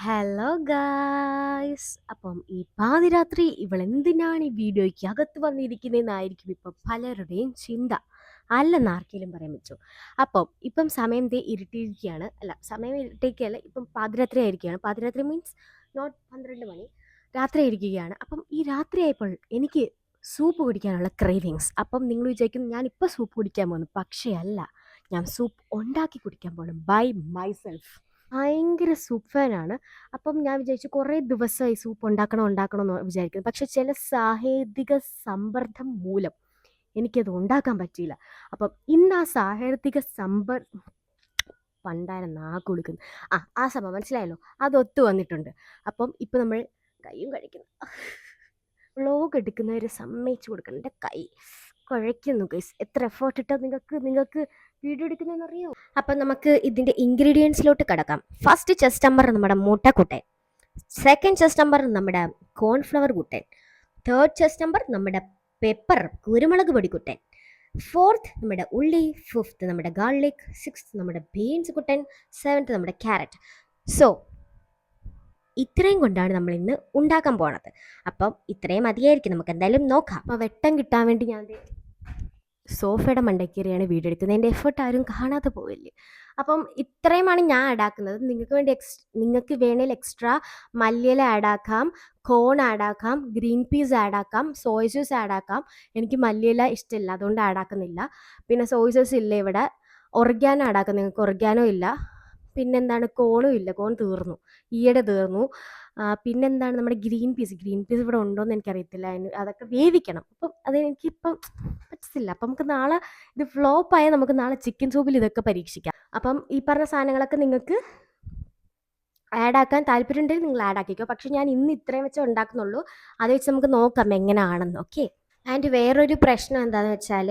Hello guys. അപ്പം ഈ പാതിരാത്രി ഇവളെന്തിനാണ് ഈ വീഡിയോയ്ക്ക് അകത്ത് വന്നിരിക്കുന്നതെന്നായിരിക്കും ഇപ്പം പലരുടെയും ചിന്ത. അല്ലെന്ന് ആർക്കെങ്കിലും പറയാൻ പറ്റുമോ? ഇപ്പം സമയം ദേ ഇരുട്ടിയിരിക്കുകയാണ്. അല്ല, സമയം ഇരുട്ടിയിരിക്കുകയല്ല, ഇപ്പം പാതിരാത്രി ആയിരിക്കുകയാണ്. പാതിരാത്രി മീൻസ് നോട്ട് 12 മണി, രാത്രി ആയിരിക്കുകയാണ്. അപ്പം ഈ രാത്രി ആയപ്പോൾ എനിക്ക് സൂപ്പ് കുടിക്കാനുള്ള ക്രേവിങ്സ്. അപ്പം നിങ്ങൾ വിചാരിക്കും ഞാനിപ്പോൾ സൂപ്പ് കുടിക്കാൻ പോകുന്നു. പക്ഷേ അല്ല, ഞാൻ സൂപ്പ് ഉണ്ടാക്കി കുടിക്കാൻ പോകണം ബൈ മൈസെൽഫ്. ഭയങ്കര സൂപ്പ് ഫാനാണ്. അപ്പം ഞാൻ വിചാരിച്ചു കുറേ ദിവസമായി സൂപ്പ് ഉണ്ടാക്കണം എന്ന് വിചാരിക്കുന്നു. പക്ഷെ ചില സാങ്കേതിക സമ്മർദ്ദം മൂലം എനിക്കത് ഉണ്ടാക്കാൻ പറ്റിയില്ല. അപ്പം ഇന്ന് ആ സാങ്കേതിക പണ്ടാരം നാക്ക് കൊടുക്കുന്നു. ആ സംഭവം മനസ്സിലായല്ലോ, അത് ഒത്തു വന്നിട്ടുണ്ട്. അപ്പം ഇപ്പം നമ്മൾ കൈയും കഴിക്കുന്നു. വ്ളോഗ് എടുക്കുന്നവരെ സമ്മതിച്ചു കൊടുക്കണം. എൻ്റെ കൈ കുഴയ്ക്കുന്നു ഗൈസ്. എത്ര എഫേർട്ട് ഇട്ടാൽ നിങ്ങൾക്ക് വീഡിയോ എടുക്കുന്നതെന്ന് അറിയോ? അപ്പം നമുക്ക് ഇതിൻ്റെ ഇൻഗ്രീഡിയൻസിലോട്ട് കിടക്കാം. ഫസ്റ്റ് ചെസ്റ്റ് നമ്പർ നമ്മുടെ മുട്ടക്കുട്ടൻ, സെക്കൻഡ് ചെസ്റ്റ് നമ്പർ നമ്മുടെ കോൺഫ്ലവർ കുട്ടൻ, തേർഡ് ചെസ്റ്റ് നമ്പർ നമ്മുടെ പെപ്പർ കുരുമുളക് പൊടിക്കുട്ടൻ, ഫോർത്ത് നമ്മുടെ ഉള്ളി, ഫിഫ്ത്ത് നമ്മുടെ ഗാർലിക്, സിക്സ്ത് നമ്മുടെ ബീൻസ് കുട്ടൻ, സെവൻത്ത് നമ്മുടെ ക്യാരറ്റ്. സോ ഇത്രയും കൊണ്ടാണ് നമ്മൾ ഇന്ന് ഉണ്ടാക്കാൻ പോണത്. അപ്പം ഇത്രയും മതിയായിരിക്കും, നമുക്ക് എന്തായാലും നോക്കാം. അപ്പോൾ വെട്ടം കിട്ടാൻ വേണ്ടി ഞാൻ സോഫയുടെ മണ്ടയ്ക്കേറിയാണ് വീഡിയോ എടുക്കുന്നത്. എൻ്റെ എഫേർട്ട് ആരും കാണാതെ പോവില്ലേ. അപ്പം ഇത്രയുമാണ് ഞാൻ ആഡാക്കുന്നത്. നിങ്ങൾക്ക് വേണേൽ എക്സ്ട്രാ മല്ലിയില ആഡാക്കാം, കോൺ ആഡാക്കാം, ഗ്രീൻ പീസ് ആഡാക്കാം, സോയ സോസ് ആഡാക്കാം. എനിക്ക് മല്ലിയില ഇഷ്ടമില്ല, അതുകൊണ്ട് ആഡാക്കുന്നില്ല. പിന്നെ സോയ സോസ് ഇല്ല ഇവിടെ. ഒറിഗാനോ ആഡാക്കാം, നിങ്ങൾക്ക് ഒറിഗാനോ ഇല്ല. പിന്നെന്താണ്, കോണും ഇല്ല, കോൺ തീർന്നു, ഈയിടെ തീർന്നു. പിന്നെന്താണ് നമ്മുടെ ഗ്രീൻ പീസ് ഇവിടെ ഉണ്ടോയെന്ന് എനിക്കറിയത്തില്ല. അതൊക്കെ വേവിക്കണം. അപ്പം അതെനിക്കിപ്പം പറ്റത്തില്ല. അപ്പം നമുക്ക് നാളെ ഇത് ഫ്ലോപ്പായാൽ നമുക്ക് നാളെ ചിക്കൻ സൂപ്പിൽ ഇതൊക്കെ പരീക്ഷിക്കാം. അപ്പം ഈ പറഞ്ഞ സാധനങ്ങളൊക്കെ നിങ്ങൾക്ക് ആഡാക്കാൻ താല്പര്യമുണ്ടെങ്കിൽ നിങ്ങൾ ആഡാക്കിക്കോ. പക്ഷെ ഞാൻ ഇന്ന് ഇത്രയും വെച്ച് ഉണ്ടാക്കുന്നുള്ളൂ. അത് വെച്ച് നമുക്ക് നോക്കാം എങ്ങനെയാണെന്ന്. ഓക്കെ. ആൻഡ് വേറൊരു പ്രശ്നം എന്താണെന്ന് വെച്ചാൽ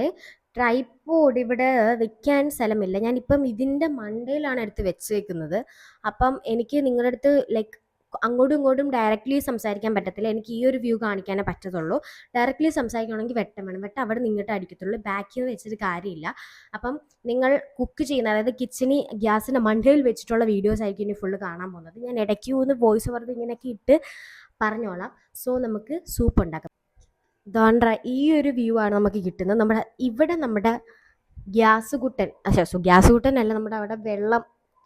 ട്രൈപോഡ് ഇവിടെ വെക്കാൻ സ്ഥലമില്ല. ഞാനിപ്പം ഇതിൻ്റെ മണ്ടയിലാണ് എടുത്ത് വെച്ചേക്കുന്നത്. അപ്പം എനിക്ക് നിങ്ങളുടെ അടുത്ത് ലൈക്ക് അങ്ങോട്ടും ഇങ്ങോട്ടും ഡയറക്റ്റ്ലി സംസാരിക്കാൻ പറ്റത്തില്ല. എനിക്ക് ഈ ഒരു വ്യൂ കാണിക്കാനേ പറ്റത്തുള്ളൂ. ഡയറക്റ്റ്ലി സംസാരിക്കണമെങ്കിൽ വെട്ടം വേണം. വെട്ടം അവിടെ നിങ്ങോട്ട് അടിക്കത്തുള്ളൂ. ബാക്കിൽ നിന്ന് വെച്ചിട്ട് കാര്യമില്ല. അപ്പം നിങ്ങൾ കുക്ക് ചെയ്യുന്ന, അതായത് കിച്ചണിൽ ഗ്യാസിൻ്റെ മണ്ടയിൽ വെച്ചിട്ടുള്ള വീഡിയോസ് ആയിരിക്കും ഇനി ഫുള്ള് കാണാൻ പോകുന്നത്. ഞാൻ ഇടയ്ക്ക് ഒന്ന് വോയിസ് ഓവർ ഇങ്ങനെയൊക്കെ ഇട്ട് പറഞ്ഞോളാം. സോ നമുക്ക് സൂപ്പ് ഉണ്ടാക്കാം. ദാണ്ട്ര ഈ ഒരു വ്യൂ ആണ് നമുക്ക് കിട്ടുന്നത്. നമ്മുടെ ഗ്യാസ് കുട്ടൻ അല്ല, നമ്മുടെ അവിടെ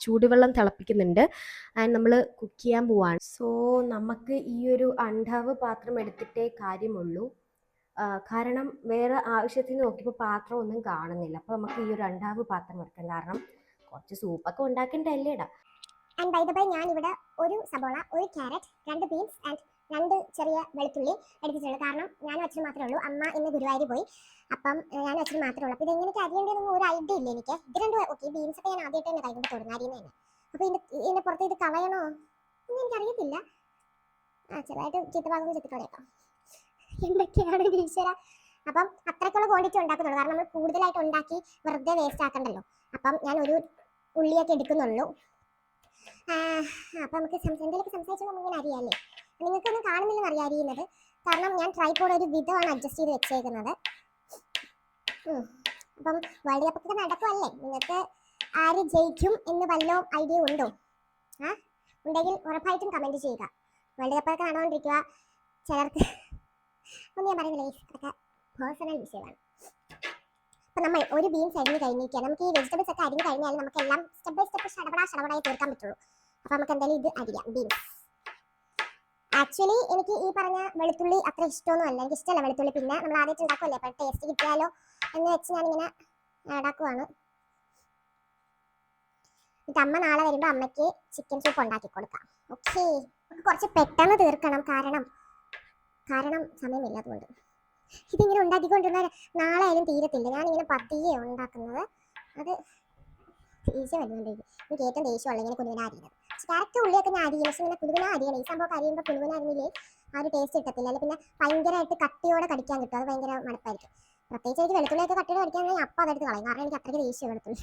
ചൂടുവെള്ളം തിളപ്പിക്കുന്നുണ്ട്. ആൻഡ് നമ്മൾ കുക്ക് ചെയ്യാൻ പോവാണ്. സോ നമുക്ക് ഈ ഒരു അണ്ടാവ് പാത്രം എടുത്തിട്ടേ കാര്യമുള്ളൂ. കാരണം വേറെ ആവശ്യത്തിന് നോക്കിയപ്പോൾ പാത്രം ഒന്നും കാണുന്നില്ല. അപ്പോൾ നമുക്ക് ഈ ഒരു അണ്ടാവ് പാത്രം എടുക്കാം. കാരണം കുറച്ച് സൂപ്പൊക്കെ ഉണ്ടാക്കേണ്ടല്ലേടാ. ആൻഡ് ബൈ ദ ബൈ ഞാനിവിടെ ഒരു സബോള, ഒരു ക്യാരറ്റ്, 2 ബീൻസ് ആൻഡ് 2 ചെറിയ വെളുത്തുള്ളി എടുത്തിട്ടുണ്ട്. കാരണം ഞാനും അച്ഛനും മാത്രമേ ഉള്ളൂ. അമ്മ ഇന്ന് ഗുരുവായൂർ പോയി. അപ്പം ഞാനും അച്ഛനും മാത്രമേ ഉള്ളൂ. അപ്പോൾ ഇതെങ്ങനെയൊക്കെ അരിയേണ്ടതെന്നൊന്നും ഒരു ഐഡിയ ഇല്ല എനിക്ക്. ഇത് രണ്ടും ഓക്കെ. ബീൻസ് ഒക്കെ ഞാൻ ആദ്യമായിട്ട് തന്നെ കൈകൊണ്ട് തൊടുന്നാരിന്ന് തന്നെ. അപ്പോൾ ഇതിൻ്റെ പുറത്ത് ഇത് കളയണോ ഒന്നും എനിക്കറിയത്തില്ല. ചെറുതായിട്ട് ചിത്തഭാഗം ചിത്തിക്കളയേക്കാം. എന്തൊക്കെയാണ് ഈശ്വര. അപ്പം അത്രയ്ക്കുള്ള ക്വാണ്ടിറ്റി ഉണ്ടാക്കുന്നുള്ളൂ. കാരണം നമ്മൾ കൂടുതലായിട്ട് ഉണ്ടാക്കി വെറുതെ വേസ്റ്റ് ആക്കണ്ടല്ലോ. അപ്പം ഞാൻ ഒരു ഉള്ളിയൊക്കെ എടുക്കുന്നുള്ളൂ. അപ്പം നമുക്ക് എന്തെങ്കിലുമൊക്കെ സംസാരിച്ചാൽ നമുക്കിങ്ങനെ അറിയാമല്ലേ. നിങ്ങൾക്കൊന്നും കാണുന്നില്ലെന്ന് അറിയാം അറിയുന്നത്. കാരണം ഞാൻ ട്രൈപോഡ് ഒരു വിധമാണ് അഡ്ജസ്റ്റ് ചെയ്ത് വെച്ചേക്കുന്നത്. അപ്പം വേൾഡ് കപ്പൊക്കെ നടക്കുമല്ലേ, നിങ്ങൾക്ക് ആര് ജയിക്കും എന്ന് വല്ല ഐഡിയ ഉണ്ടോ? ഉണ്ടെങ്കിൽ ഉറപ്പായിട്ടും കമൻറ്റ് ചെയ്യുക. വേൾഡ് കപ്പൊക്കെ നടന്നുകൊണ്ടിരിക്കുക. ചിലർക്ക് ഒന്നും ഞാൻ പറയുന്നില്ല, അതൊക്കെ പേഴ്സണൽ വിഷയമാണ്. അപ്പം നമ്മൾ ഒരു ബീൻസ് അരിഞ്ഞ് കഴിഞ്ഞിരിക്കുക. നമുക്ക് ഈ വെജിറ്റബിൾസ് ഒക്കെ അരിഞ്ഞ് കഴിഞ്ഞാൽ നമുക്കെല്ലാം സ്റ്റെപ്പ് ബൈ സ്റ്റെപ്പ് ഷടപടായി തീർക്കാൻ പറ്റുള്ളൂ. അപ്പം നമുക്ക് എന്തായാലും ഇത് അരിയാം. ബീൻസ് ആക്ച്വലി എനിക്ക് ഈ പറഞ്ഞ വെളുത്തുള്ളി അത്ര ഇഷ്ടമൊന്നും അല്ല. എനിക്ക് ഇഷ്ടമല്ല വെളുത്തുള്ളി. പിന്നെ നമ്മൾ ആദ്യമായിട്ട് ഉണ്ടാക്കുമല്ലേ, അപ്പോൾ ടേസ്റ്റ് കിട്ടിയാലോ എന്ന് വെച്ച് ഞാനിങ്ങനെ ആഡാക്കുവാണ്. എന്നിട്ട് അമ്മ നാളെ വരുമ്പോൾ അമ്മയ്ക്ക് ചിക്കൻ സൂപ്പ് ഉണ്ടാക്കി കൊടുക്കാം. ഓക്കെ. കുറച്ച് പെട്ടെന്ന് തീർക്കണം. കാരണം സമയമില്ല. അതുകൊണ്ട് ഇതിങ്ങനെ ഉണ്ടാക്കിക്കൊണ്ടിരുന്നാൽ നാളെ ആയാലും തീരത്തില്ല. ഞാനിങ്ങനെ പതിയെ ഉണ്ടാക്കുന്നത്. അത് ദേഷ്യം വരുന്നുണ്ട്. എനിക്ക് ഏറ്റവും ദേഷ്യമുള്ള ഇങ്ങനെ കുനുകുന അരിയുന്നത്. ക്യാരറ്റ് ഉള്ളിയൊക്കെ ഞാൻ അരിയും. പക്ഷെ ഇങ്ങനെ കുനുകുന അരിയണം. ഈ സംഭവം അരിയുമ്പോൾ കുനുകുന അരിഞ്ഞില്ലേ ആ ഒരു ടേസ്റ്റ് കിട്ടത്തില്ല. അല്ലെങ്കിൽ പിന്നെ ഭയങ്കരമായിട്ട് കട്ടിയോടെ കടിക്കാൻ കിട്ടും. അത് ഭയങ്കര മടുപ്പായിരിക്കും. പ്രത്യേകിച്ച് എനിക്ക് വെളുത്തുള്ളിയൊക്കെ കട്ടിയോടെ കടിക്കുകയാണെങ്കിൽ അപ്പം അതെടുത്ത് കളയും. കാരണം എനിക്ക് അത്രയ്ക്ക് ദേഷ്യം വെളുത്തുള്ളി.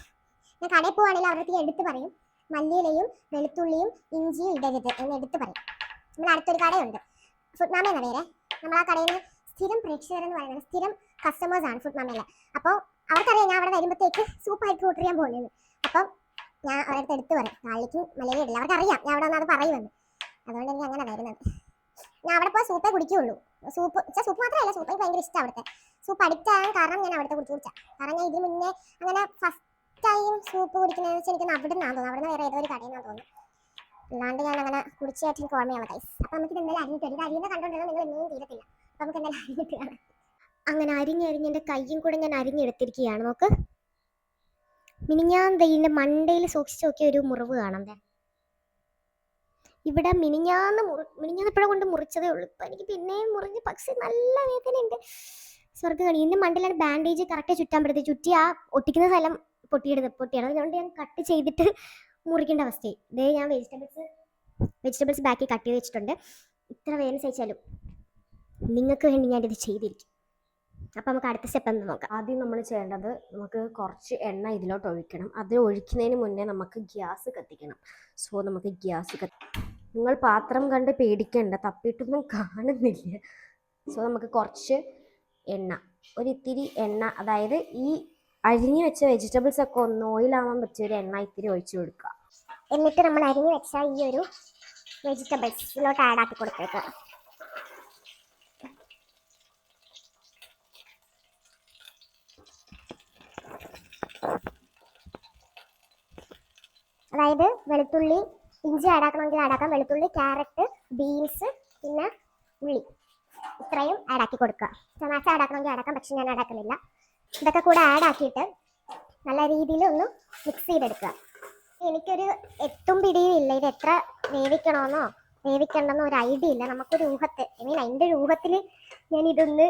ഞാൻ കടയിൽ പോവുകയാണെങ്കിൽ അവരുടെ എടുത്ത് പറയും മല്ലിയിലയും വെളുത്തുള്ളിയും ഇഞ്ചിയും ഇടരുത് എന്ന് എടുത്ത് പറയും. നമ്മുടെ അടുത്തൊരു കടയുണ്ട്, ഫുഡ് മാമ എന്ന പേര്. നമ്മൾ ആ കടയിൽ നിന്ന് സ്ഥിരം പ്രേക്ഷകരെന്ന് പറയുന്നത് സ്ഥിരം കസ്റ്റമേഴ്സാണ് ഫുഡ് മാമയിൽ. അപ്പോൾ അവർക്കറിയാം ഞാൻ അവിടെ വരുമ്പോഴത്തേക്ക് സൂപ്പായിട്ട് ഓർഡർ ചെയ്യാൻ പോകുന്നത്. അപ്പം ഞാൻ അവരുടെ എടുത്ത് പറയും ഗാർലിക്കും മല്ലിയിലും ഇടില്ല. അവർക്കറിയാം ഞാൻ അവിടെ വന്ന് അത് പറയുമെന്ന്. സൂപ്പേ കുടിക്കുകയുള്ളൂ. സൂപ്പ് മാത്രമല്ല, സൂപ്പ് എനിക്ക് ഭയങ്കര ഇഷ്ടം. അവിടുത്തെ സൂപ്പ് അഡിക്റ്റ് ആകാൻ കാരണം ഞാൻ അവിടുത്തെ കുടിച്ച കാരണം ഞാൻ ഇതിന് മുന്നേ അങ്ങനെ ഫസ്റ്റ് ടൈം സൂപ്പ് കുടിക്കുന്നതെന്ന് വെച്ചാൽ എനിക്ക് അവിടെ നിന്നാണ് തോന്നുന്നു, അവിടെ നിന്ന് വേറെ ഏതോ ഒരു കടയിൽ നിന്നാണ് തോന്നുന്നു. അല്ലാണ്ട് ഞാൻ അങ്ങനെ കുടിച്ചായിട്ട് എനിക്ക് ഓർമ്മയുള്ള ഗൈസ്. അപ്പം നമുക്ക് എന്തായാലും അരിഞ്ഞിട്ട് ഇത് അരിയുന്ന കണ്ടുകൊണ്ടിരുന്നത് നിങ്ങൾ ഇനിയും തീരത്തില്ല. അപ്പം നമുക്ക് എന്തായാലും അരിഞ്ഞിട്ട് കാണാം. അങ്ങനെ അരിഞ്ഞരിഞ്ഞ് എൻ്റെ കയ്യും കൂടെ ഞാൻ അരിഞ്ഞെടുത്തിരിക്കുകയാണ്. നോക്ക്, മിനിഞ്ഞാന്ന് ഇതിൻ്റെ മണ്ടയിൽ സൂക്ഷിച്ച് നോക്കിയ ഒരു മുറിവ് കാണാം. ഇവിടെ മിനിഞ്ഞാന്ന് ഇപ്പോഴെ കൊണ്ട് മുറിച്ചതേ ഉള്ളൂ. ഇപ്പം എനിക്ക് പിന്നെയും മുറിഞ്ഞ്, പക്ഷെ നല്ല വേദനയുണ്ട്. സ്വർഗ്ഗം. ഇതിൻ്റെ മണ്ടയിലാണ് ബാൻഡേജ് കറക്റ്റ് ചുറ്റാൻ പറ്റത്തില്ല. ചുറ്റി ആ ഒട്ടിക്കുന്ന സ്ഥലം പൊട്ടിയാണ്. അതുകൊണ്ട് ഞാൻ കട്ട് ചെയ്തിട്ട് മുറിക്കേണ്ട അവസ്ഥയായി. ഇതേ ഞാൻ വെജിറ്റബിൾസ് ബാക്കി കട്ട് ചെയ്ത് വെച്ചിട്ടുണ്ട്. ഇത്ര വേദന സഹിച്ചാലും നിങ്ങൾക്ക് വേണ്ടി ഞാനിത് ചെയ്തിരിക്കും. അപ്പം നമുക്ക് അടുത്ത സ്റ്റെപ്പ് എന്ന് നോക്കാം. ആദ്യം നമ്മൾ ചെയ്യേണ്ടത്, നമുക്ക് കുറച്ച് എണ്ണ ഇതിലോട്ട് ഒഴിക്കണം. അത് ഒഴിക്കുന്നതിന് മുന്നേ നമുക്ക് ഗ്യാസ് കത്തിക്കണം. സോ നമുക്ക് ഗ്യാസ് നിങ്ങൾ പാത്രം കണ്ട് പേടിക്കേണ്ട, തപ്പിയിട്ടൊന്നും കാണുന്നില്ല. സോ നമുക്ക് കുറച്ച് എണ്ണ, ഒരിത്തിരി എണ്ണ, അതായത് ഈ അരിഞ്ഞു വെച്ച വെജിറ്റബിൾസ് ഒക്കെ ഒന്ന് ഓയിലാവാൻ പറ്റിയ ഒരു എണ്ണ ഇത്തിരി ഒഴിച്ചു കൊടുക്കുക. എന്നിട്ട് നമ്മൾ അരിഞ്ഞു വെച്ച ഈ ഒരു വെജിറ്റബിൾസ് ഇതിലോട്ട് ആഡ് ആക്കി കൊടുത്തേക്കുക. അതായത് വെളുത്തുള്ളി, ഇഞ്ചി ആഡാക്കണമെങ്കിൽ ആഡാക്കാം. വെളുത്തുള്ളി, ക്യാരറ്റ്, ബീൻസ്, പിന്നെ ഉള്ളി, ഇത്രയും ആഡാക്കി കൊടുക്കുക. ടൊമാറ്റോ ആഡാക്കണമെങ്കിൽ ആഡാക്കാം, പക്ഷെ ഞാൻ ആഡാക്കുന്നില്ല. ഇതൊക്കെ കൂടെ ആഡാക്കിയിട്ട് നല്ല രീതിയിൽ ഒന്ന് മിക്സ് ചെയ്തെടുക്കുക. എനിക്കൊരു എത്തും പിടിയും ഇല്ല ഇത് എത്ര വേവിക്കണമെന്നോ വേവിക്കണ്ടെന്നോ ഒരു ഐഡിയ ഇല്ല. നമുക്കൊരു അതിൻ്റെ രൂപത്തിൽ ഞാൻ ഇതൊന്ന്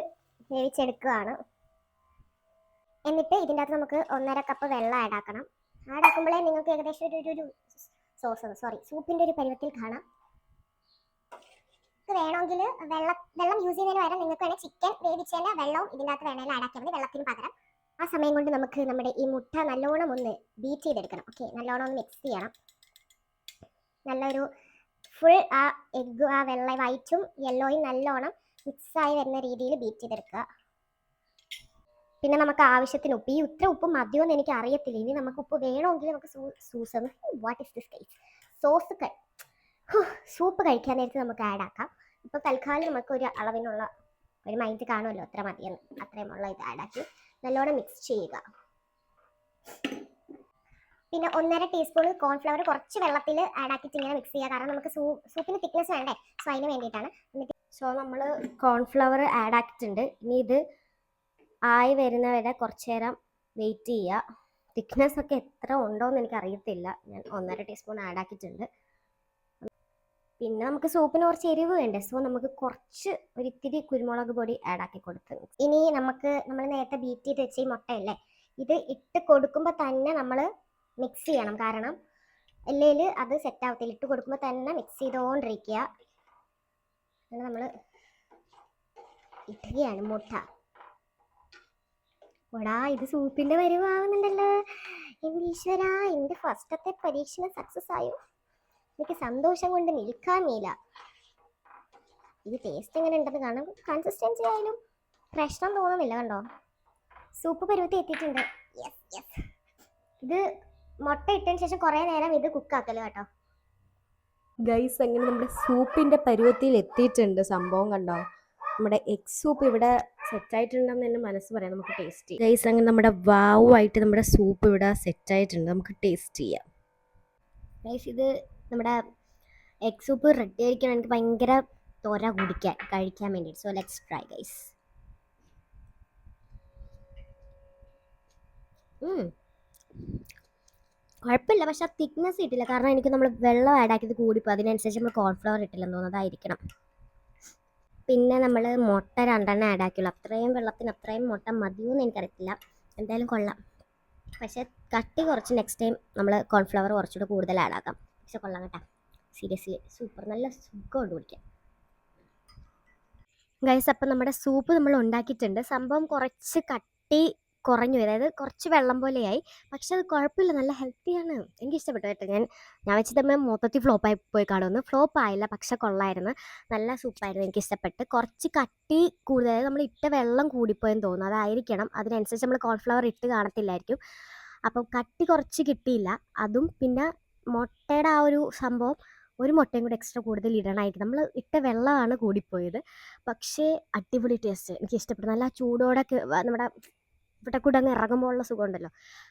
വേവിച്ചെടുക്കുകയാണ്. എന്നിട്ട് ഇതിൻ്റെ അകത്ത് നമുക്ക് 1.5 കപ്പ് വെള്ളം ആഡാക്കണം. ആഡാക്കുമ്പോഴേ നിങ്ങൾക്ക് ഏകദേശം ഒരു സൂപ്പിൻ്റെ ഒരു പരുവത്തിൽ കാണാം. വേണമെങ്കിൽ വെള്ളം യൂസ് ചെയ്യുന്നതിന് പകരം നിങ്ങൾക്ക് വേണമെങ്കിൽ ചിക്കൻ വേവിച്ചതിൻ്റെ വെള്ളവും ഇതിൻ്റെ അകത്ത് വേണമെങ്കിൽ ആഡാക്കിയാൽ മതി, വെള്ളത്തിന് പകരം. ആ സമയം കൊണ്ട് നമുക്ക് നമ്മുടെ ഈ മുട്ട നല്ലോണം ഒന്ന് ബീറ്റ് ചെയ്തെടുക്കണം. ഓക്കെ, നല്ലോണം ഒന്ന് മിക്സ് ചെയ്യണം. നല്ലൊരു ഫുൾ ആ എഗ്ഗും ആ വൈറ്റും യെല്ലോയും നല്ലോണം മിക്സായി വരുന്ന രീതിയിൽ ബീറ്റ് ചെയ്തെടുക്കുക. പിന്നെ നമുക്ക് ആവശ്യത്തിന് ഉപ്പ്. ഈ ഉപ്പും മതിയോന്ന് എനിക്ക് അറിയത്തില്ല. ഇനി നമുക്ക് ഉപ്പ് വേണമെങ്കിൽ നമുക്ക് സൂപ്പ് കഴിക്കാൻ നേരത്ത് നമുക്ക് ആഡ് ആക്കാം. ഇപ്പോൾ തൽക്കാലം നമുക്ക് ഒരു അളവിനുള്ള ഒരു മൈൻഡ് കാണുമല്ലോ, അത്ര മതിയെന്ന്. അത്രയുമുള്ള ഇത് ആഡാക്കി നല്ലോണം മിക്സ് ചെയ്യുക. പിന്നെ 1.5 ടീസ്പൂൺ കോൺഫ്ലവർ കുറച്ച് വെള്ളത്തിൽ ആഡാക്കിയിട്ട് ഇങ്ങനെ മിക്സ് ചെയ്യുക. കാരണം നമുക്ക് സൂപ്പിന് തിക്നെസ് വേണ്ടേ, സോ അതിന് വേണ്ടിയിട്ടാണ്. സോ നമ്മൾ കോൺഫ്ലവർ ആഡാക്കിയിട്ടുണ്ട്. ഇനി ഇത് ആയി വരുന്നവരെ കുറച്ച് നേരം വെയിറ്റ് ചെയ്യുക. തിക്നെസ് ഒക്കെ എത്ര ഉണ്ടോയെന്ന് എനിക്ക് അറിയത്തില്ല. ഞാൻ 1.5 ടീസ്പൂൺ ആഡാക്കിയിട്ടുണ്ട്. പിന്നെ നമുക്ക് സൂപ്പിന് കുറച്ച് എരിവ് വേണ്ടേ, സോ നമുക്ക് ഒരിത്തിരി കുരുമുളക് പൊടി ആഡാക്കി കൊടുത്ത് ഇനി നമ്മൾ നേരത്തെ ബീറ്റ് ചെയ്ത് വെച്ച ഈ മുട്ടയല്ലേ, ഇത് ഇട്ട് കൊടുക്കുമ്പോൾ തന്നെ നമ്മൾ മിക്സ് ചെയ്യണം. കാരണം അല്ലെങ്കിൽ അത് സെറ്റ് ആവത്തില്ല. ഇട്ട് കൊടുക്കുമ്പോൾ തന്നെ മിക്സ് ചെയ്തുകൊണ്ടിരിക്കുക. നമ്മൾ ഇടുകയാണ് മുട്ട. ഓടാ, ഇത് സൂപ്പിൻ്റെ വരുവാകുന്നുണ്ടല്ലോ. എൻ്റെ ഈശ്വര, എൻ്റെ ഫസ്റ്റത്തെ പരീക്ഷണം സക്സസ് ആയോ. എനിക്ക് സന്തോഷം കൊണ്ട് നിൽക്കാൻ മേല. ഇത് ടേസ്റ്റ് എങ്ങനെ ഉണ്ടെന്ന് കാണാം. കൺസിസ്റ്റൻസി ആയാലും പ്രശ്നം തോന്നുന്നില്ല. കണ്ടോ, സൂപ്പ് പരുവത്തിൽ എത്തിയിട്ടുണ്ട്. ഇത് മുട്ട ഇട്ടതിന് ശേഷം കുറേ നേരം ഇത് കുക്കാക്കല്ലോ കേട്ടോ. ഗൈസ്, അങ്ങനെ നമ്മുടെ സൂപ്പിൻ്റെ പരുവത്തിൽ എത്തിയിട്ടുണ്ട്. സംഭവം കണ്ടോ, നമ്മുടെ എഗ് സൂപ്പ് ഇവിടെ സെറ്റായിട്ടുണ്ടെന്ന് എൻ്റെ മനസ്സ് പറയാം. നമുക്ക് ടേസ്റ്റ് ചെയ്യാം. ഗൈസ്, അങ്ങനെ നമ്മുടെ വാവുമായിട്ട് നമ്മുടെ സൂപ്പ് ഇവിടെ സെറ്റായിട്ടുണ്ട്. നമുക്ക് ടേസ്റ്റ് ചെയ്യാം. ഗൈസ്, ഇത് നമ്മുടെ എഗ് സൂപ്പ് റെഡി ആയിരിക്കണം. എനിക്ക് ഭയങ്കര ത്വര കഴിക്കാൻ വേണ്ടിയിട്ട്. So let's try guys. കുഴപ്പമില്ല, പക്ഷെ ആ തിക്നെസ് കിട്ടില്ല. കാരണം എനിക്ക് നമ്മൾ വെള്ളം ആഡ് ആക്കിയത് കൂടിപ്പോൾ, അതിനനുസരിച്ച് നമ്മൾ കോൺഫ്ലവർ ഇട്ടില്ലെന്ന് തോന്നുന്നതായിരിക്കണം. പിന്നെ നമ്മൾ മുട്ട 2 ആഡ് ആക്കിയുള്ളൂ. അത്രയും വെള്ളത്തിന് അത്രയും മുട്ട മതിയോന്ന് എനിക്കറിയത്തില്ല. എന്തായാലും കൊള്ളാം. പക്ഷെ കട്ടി കുറച്ച് നെക്സ്റ്റ് ടൈം നമ്മൾ കോൺഫ്ലവർ കുറച്ചുകൂടെ കൂടുതൽ ആഡ് ആക്കാം. പക്ഷെ കൊള്ളാം കേട്ടോ, സീരിയസ്ലി സൂപ്പർ. നല്ല സുഖമുണ്ട് കുടിക്കാൻ. ഗൈസ്, അപ്പം നമ്മുടെ സൂപ്പ് നമ്മൾ ഉണ്ടാക്കിയിട്ടുണ്ട്. സംഭവം കുറച്ച് കട്ടി കുറഞ്ഞു, അതായത് കുറച്ച് വെള്ളം പോലെയായി. പക്ഷെ അത് കുഴപ്പമില്ല, നല്ല ഹെൽത്തിയാണ്. എനിക്ക് ഇഷ്ടപ്പെട്ടു കേട്ടോ. ഞാൻ വെച്ചത് മൊത്തത്തിൽ ഫ്ലോപ്പായി പോയി കാണുമെന്ന്. ഫ്ലോപ്പ് ആയില്ല, പക്ഷെ കൊള്ളായിരുന്നു. നല്ല സൂപ്പായിരുന്നു, എനിക്ക് ഇഷ്ടപ്പെട്ട്. കുറച്ച് കട്ടി കൂടുതൽ, അതായത് നമ്മൾ ഇട്ട വെള്ളം കൂടിപ്പോയെന്ന് തോന്നുന്നു. അതായിരിക്കണം. അതിനനുസരിച്ച് നമ്മൾ കോൺഫ്ലവർ ഇട്ട് കാണത്തില്ലായിരിക്കും. അപ്പം കട്ടി കുറച്ച് കിട്ടിയില്ല. അതും പിന്നെ മുട്ടയുടെ ആ ഒരു സംഭവം ഒരു മുട്ടയും കൂടി എക്സ്ട്രാ കൂടുതൽ ഇടണമായിരിക്കും. നമ്മൾ ഇട്ട വെള്ളമാണ് കൂടിപ്പോയത്. പക്ഷേ അടിപൊളി ടേസ്റ്റ്. എനിക്ക് ഇഷ്ടപ്പെട്ടു. നല്ല ആ ചൂടോടെ നമ്മുടെ ഇവിടെ കൂടെ അങ്ങ് ഇറങ്ങുമ്പോൾ ഉള്ള സുഖമുണ്ടല്ലോ,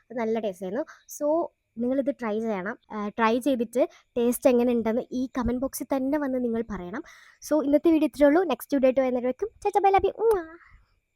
അത് നല്ല ടേസ്റ്റ് ആയിരുന്നു. സോ നിങ്ങളിത് ട്രൈ ചെയ്യണം. ട്രൈ ചെയ്തിട്ട് ടേസ്റ്റ് എങ്ങനെ ഉണ്ടെന്ന് ഈ കമൻറ്റ് ബോക്സിൽ തന്നെ വന്ന് നിങ്ങൾ പറയണം. സോ ഇന്നത്തെ വീഡിയോ ഇത്രയേ ഉള്ളൂ. നെക്സ്റ്റ് വീഡിയോ ആയിട്ട് വരുന്നവരേക്കും ചേച്ചാ ബൈ, ലവ് യു.